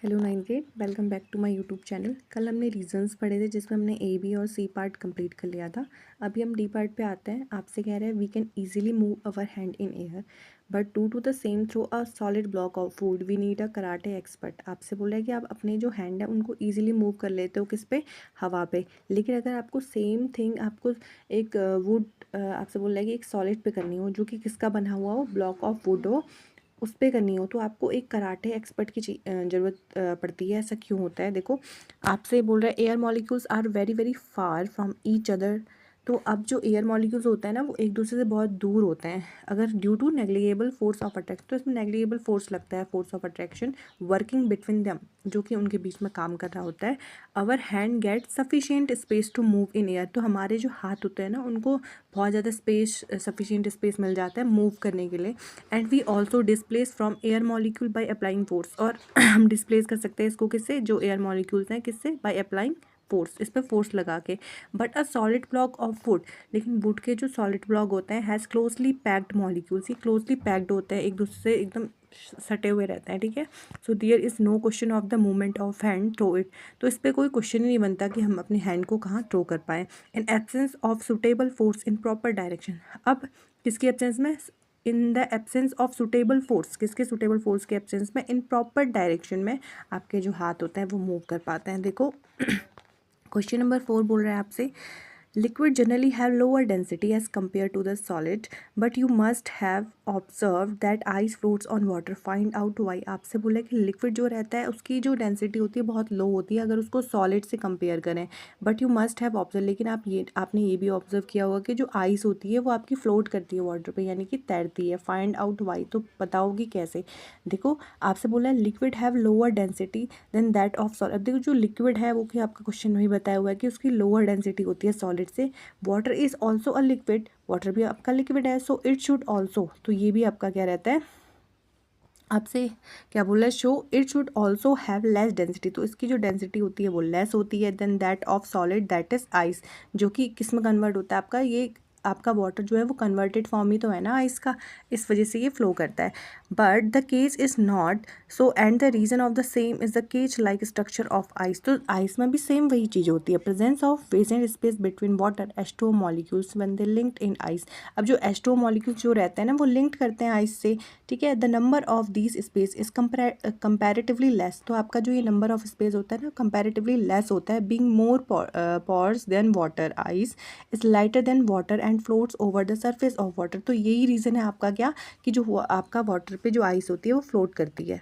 Hello 9th grade, welcome back to my YouTube channel. कल हमने reasons पढ़े थे जिसमें हमने ए बी और सी पार्ट कंप्लीट कर लिया था। अभी हम डी पार्ट पे आते हैं। आपसे कह रहे हैं we can easily move our hand in air but to the same through a solid block of food we need a karate expert. आपसे बोल रहा है कि आप अपने जो हैंड है उनको ईजिली मूव कर लेते हो किस पे, हवा पे। लेकिन अगर आपको सेम थिंग आपको एक वुड आपसे बोल रहा है कि एक सॉलिड पे करनी हो जो कि किसका बना हुआ हो, ब्लॉक ऑफ वुड हो, उस पे करनी हो, तो आपको एक कराटे एक्सपर्ट की ज़रूरत पड़ती है। ऐसा क्यों होता है? देखो, आपसे बोल रहा है air molecules are very very far from each other. तो अब जो एयर मॉलिक्यूल्स होता है ना, वो एक दूसरे से बहुत दूर होते हैं। अगर due to negligible force of attraction, तो इसमें नेग्लिजिबल फोर्स लगता है, force of attraction working between them, जो कि उनके बीच में काम कर रहा होता है। Our hand get sufficient space to move in air. तो हमारे जो हाथ होते हैं ना, उनको बहुत ज़्यादा स्पेस, सफिशिएंट स्पेस मिल जाता है मूव करने के लिए। And we also displace from air molecule by applying force. और हम डिस्प्लेस कर सकते हैं इसको किससे, जो एयर मॉलिक्यूल्स हैं, किससे, बाई अप्लाइंग फोर्स, इस पर फोर्स लगा के। But a solid block of would, लेकिन वुड के जो सॉलिड ब्लॉक होते हैं, हैज़ क्लोजली पैक्ड मॉलिक्यूल्स, ये क्लोजली पैक्ड होते हैं, एक दूसरे से एकदम सटे हुए रहते हैं। ठीक है, so there is no question of the movement of hand through it. तो इस पर कोई क्वेश्चन ही नहीं बनता कि हम अपने हैंड को कहाँ थ्रो कर पाएँ। In absence of suitable force in proper direction. अब किसकी एब्सेंस में? In the absence of suitable force, किसके सुटेबल फोर्स के एब्सेंस में? इन प्रॉपर डायरेक्शन में आपके जो हाथ होते हैं वो मूव कर पाते हैं। देखो, क्वेश्चन नंबर 4 बोल रहा है आपसे, liquid generally have lower density as compared to the solid, but you must have observed that ice floats on water. Find out why. आपसे बोला कि लिक्विड जो रहता है उसकी जो डेंसिटी होती है बहुत लो होती है अगर उसको सॉलिड से कंपेयर करें। But you must have observe, लेकिन आपने ये भी ऑब्जर्व किया होगा कि जो आइस होती है वो आपकी फ्लोट करती है वाटर पे, यानी कि तैरती है। फाइंड आउट वाई, तो बताओगी कैसे? देखो, आपसे बोला है liquid have lower density than that of solid. अब देखो, जो लिक्विड है वो कि आपका क्वेश्चन में ही बताया हुआ है कि उसकी लोअर डेंसिटी होती है सॉलिड से। Water is also a liquid, water भी आपका लिक्विड है, सो इट शुड ऑल्सो, तो ये भी आपका क्या रहता है, आपसे क्या बोला है, show it should also have less density. तो इसकी जो डेंसिटी होती है वो लेस होती है than that of solid that is ice, जो कि किस में कन्वर्ट होता है आपका, ये आपका वाटर जो है वो कन्वर्टेड फॉर्म ही तो है ना आइस का, इस वजह से ये फ्लो करता है। But the cage is not so and the reason of the same is the cage like structure of ice. तो आइस में भी सेम वही चीज़ होती है, presence of vacant space between water H2O molecules when they linked in ice. अब जो H2O molecules जो रहते हैं ना वो लिंक्ड करते हैं आइस से। ठीक है, the number of these space is comparatively less. तो आपका जो ये नंबर ऑफ स्पेस होता है ना, कंपैरेटिवली लेस होता है। Being more pores than water, ice is lighter than water and floats over the surface of water. तो यही रीज़न है आपका क्या, कि जो आपका वाटर पे जो आइस होती है वो फ्लोट करती है।